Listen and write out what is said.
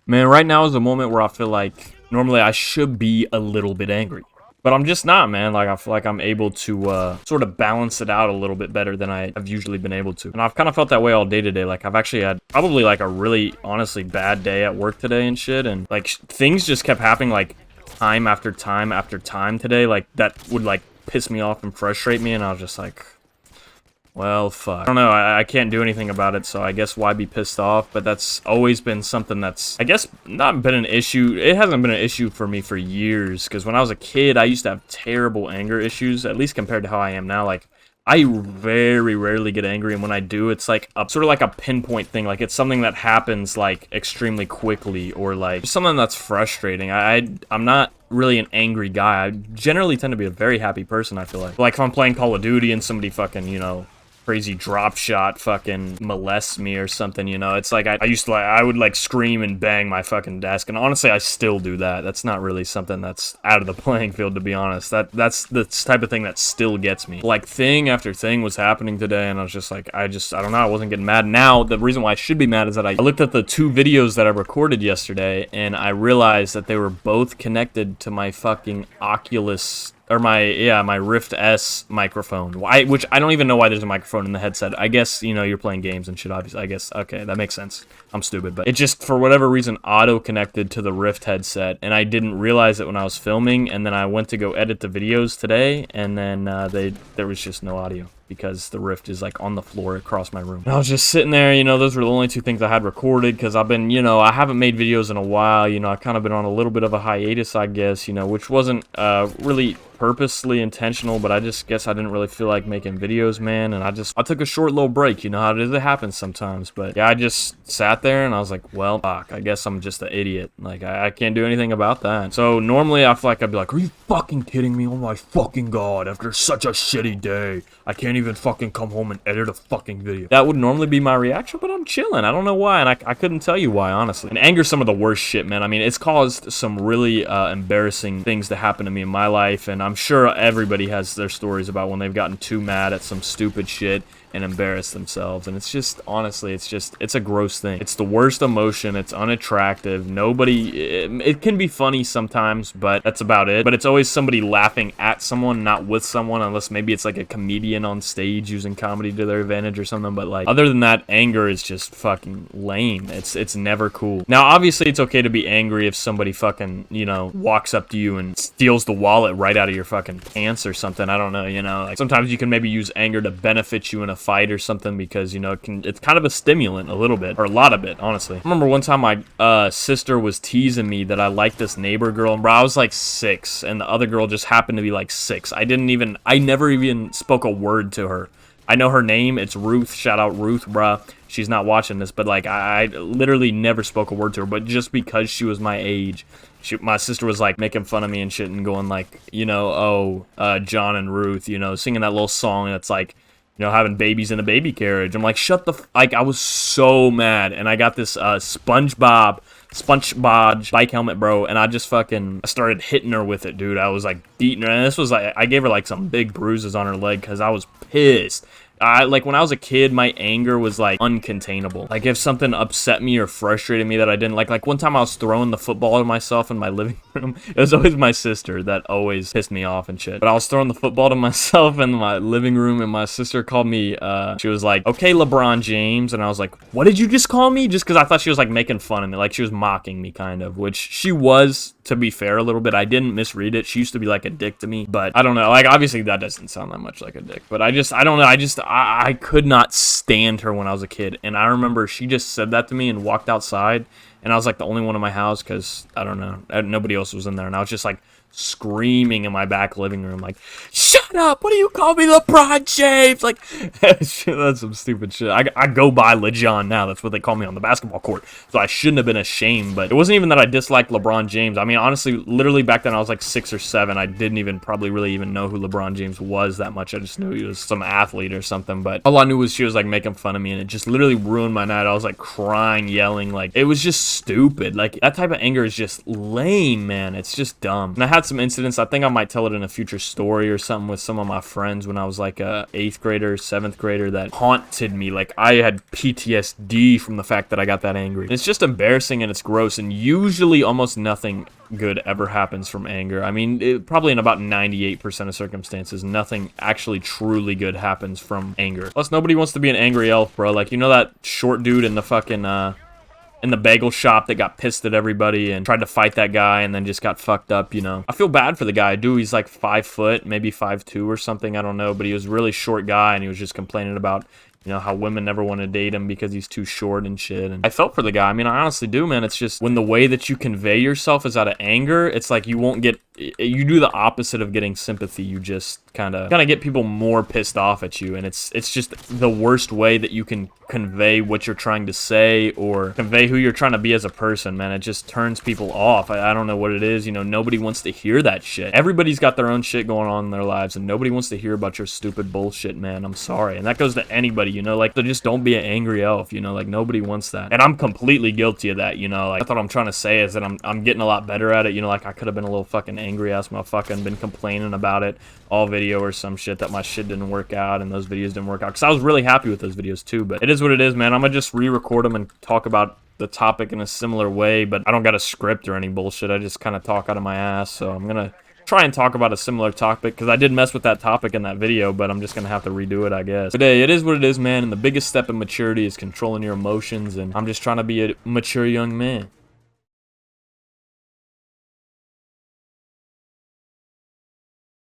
Man, right now is a moment where I feel like normally I should be a little bit angry. But I'm just not, man. Like, I feel like I'm able to sort of balance it out a little bit better than I have usually been able to. And I've kind of felt that way all day today. Like, I've actually had probably, like, a really, honestly, bad day at work today and shit. And, like, things just kept happening, like, time after time after time today. Like, that would, like, piss me off and frustrate me. And I was just like, well, fuck. I don't know, I can't do anything about it, so I guess why be pissed off? But that's always been something that's, I guess, not been an issue. It hasn't been an issue for me for years, because when I was a kid, I used to have terrible anger issues, at least compared to how I am now. Like, I very rarely get angry, and when I do, it's like a sort of like a pinpoint thing. Like, it's something that happens, like, extremely quickly, or like something that's frustrating. I'm not really an angry guy. I generally tend to be a very happy person, I feel like. Like, if I'm playing Call of Duty and somebody fucking, you know, crazy drop shot fucking molests me or something, you know, it's like I used to, like, I would like scream and bang my fucking desk, and honestly I still do that. That's not really something that's out of the playing field, to be honest. That's the type of thing that still gets me. Like, thing after thing was happening today, and I was just like, I don't know, I wasn't getting mad. Now the reason why I should be mad is that I looked at the 2 videos that I recorded yesterday, and I realized that they were both connected to my fucking Oculus, or my Rift S microphone. Which I don't even know why there's a microphone in the headset. I guess, you know, you're playing games and shit, obviously. I guess, okay, that makes sense. I'm stupid, but it just, for whatever reason, auto-connected to the Rift headset, and I didn't realize it when I was filming, and then I went to go edit the videos today, and then there was just no audio, because the Rift is, like, on the floor across my room. And I was just sitting there, you know, those were the only 2 things I had recorded, because I've been, you know, I haven't made videos in a while, you know, I've kind of been on a little bit of a hiatus, I guess, you know, which wasn't really purposely intentional, but I just guess I didn't really feel like making videos, man, and I took a short little break, you know how it happens sometimes. But yeah, I just sat there and I was like, well, fuck, I guess I'm just an idiot. Like, I can't do anything about that. So normally I feel like I'd be like, are you fucking kidding me? Oh my fucking god, after such a shitty day, I can't even fucking come home and edit a fucking video. That would normally be my reaction, but I'm chilling. I don't know why, and I couldn't tell you why, honestly. And anger's some of the worst shit, man. I mean, it's caused some really embarrassing things to happen to me in my life, and I'm sure everybody has their stories about when they've gotten too mad at some stupid shit and embarrass themselves. And it's just, honestly, it's a gross thing. It's the worst emotion. It's unattractive. It can be funny sometimes, but that's about it. But it's always somebody laughing at someone, not with someone, unless maybe it's like a comedian on stage using comedy to their advantage or something. But like, other than that, anger is just fucking lame. It's never cool. Now, obviously, it's okay to be angry if somebody fucking, you know, walks up to you and steals the wallet right out of your fucking pants or something. I don't know, you know, like, sometimes you can maybe use anger to benefit you in a fight or something, because, you know, it's kind of a stimulant, a little bit, or a lot of it, honestly. I remember one time my sister was teasing me that I liked this neighbor girl, and bro, I was like 6, and the other girl just happened to be like 6. I never even spoke a word to her. I know her name, it's Ruth. Shout out Ruth, bruh. She's not watching this, but like, I literally never spoke a word to her, but just because she was my age, my sister was like making fun of me and shit, and going like, you know, oh, John and Ruth, you know, singing that little song that's like, you know, having babies in a baby carriage. I'm like, shut the like, I was so mad, and I got this SpongeBob bike helmet, bro, and I just fucking started hitting her with it, dude. I was like beating her, and this was like, I gave her like some big bruises on her leg because I was pissed. Like, when I was a kid, my anger was like uncontainable. Like, if something upset me or frustrated me that I didn't like one time I was throwing the football at myself in my living room. It was always my sister that always pissed me off and shit. But I was throwing the football to myself in my living room, and my sister called me, she was like, okay, LeBron James. And I was like, what did you just call me? Just because I thought she was like making fun of me. Like, she was mocking me, kind of, which she was, to be fair, a little bit. I didn't misread it. She used to be like a dick to me, but I don't know. Like, obviously that doesn't sound that much like a dick, but I don't know. I could not stand her when I was a kid, and I remember she just said that to me and walked outside, and I was like the only one in my house because, I don't know, nobody else was in there, and I was just like screaming in my back living room, like, shut up, what do you call me, LeBron James? Like, that's some stupid shit. I go by LeJon now. That's what they call me on the basketball court, so I shouldn't have been ashamed. But it wasn't even that I disliked LeBron James. I mean, honestly, literally back then I was like 6 or 7. I didn't even probably really even know who LeBron James was that much. I just knew he was some athlete or something, but all I knew was she was like making fun of me, and it just literally ruined my night. I was like crying, yelling, like, it was just stupid. Like, that type of anger is just lame, man. It's just dumb. And I had some incidents. I think I might tell it in a future story or something with some of my friends when I was like a 8th grader, 7th grader that haunted me. Like, I had PTSD from the fact that I got that angry. And it's just embarrassing and it's gross, and usually almost nothing good ever happens from anger. I mean, probably in about 98% of circumstances, nothing actually truly good happens from anger. Plus, nobody wants to be an angry elf, bro. Like, you know that short dude in the fucking, in the bagel shop that got pissed at everybody and tried to fight that guy and then just got fucked up, you know? I feel bad for the guy, dude. He's like 5 foot, maybe 5'2" or something, I don't know, but he was a really short guy and he was just complaining about, you know, how women never want to date him because he's too short and shit. And I felt for the guy. I mean, I honestly do, man. It's just when the way that you convey yourself is out of anger, it's like you won't get, you do the opposite of getting sympathy. You just kind of get people more pissed off at you, and it's just the worst way that you can convey what you're trying to say or convey who you're trying to be as a person, man. It just turns people off. I don't know what it is, you know. Nobody wants to hear that shit. Everybody's got their own shit going on in their lives, and nobody wants to hear about your stupid bullshit, man. I'm sorry. And that goes to anybody, you know, like, so just don't be an angry elf, you know, like, nobody wants that. And I'm completely guilty of that, you know. Like, that's what I'm trying to say is that I'm getting a lot better at it, you know. Like, I could have been a little fucking angry ass motherfucker and been complaining about it all video or some shit that my shit didn't work out and those videos didn't work out, because I was really happy with those videos too. But it is what it is, man. I'm gonna just re-record them and talk about the topic in a similar way, but I don't got a script or any bullshit. I just kind of talk out of my ass. So I'm gonna try and talk about a similar topic, because I did mess with that topic in that video, but I'm just gonna have to redo it, I guess. But hey, it is what it is, man, and the biggest step in maturity is controlling your emotions, and I'm just trying to be a mature young man.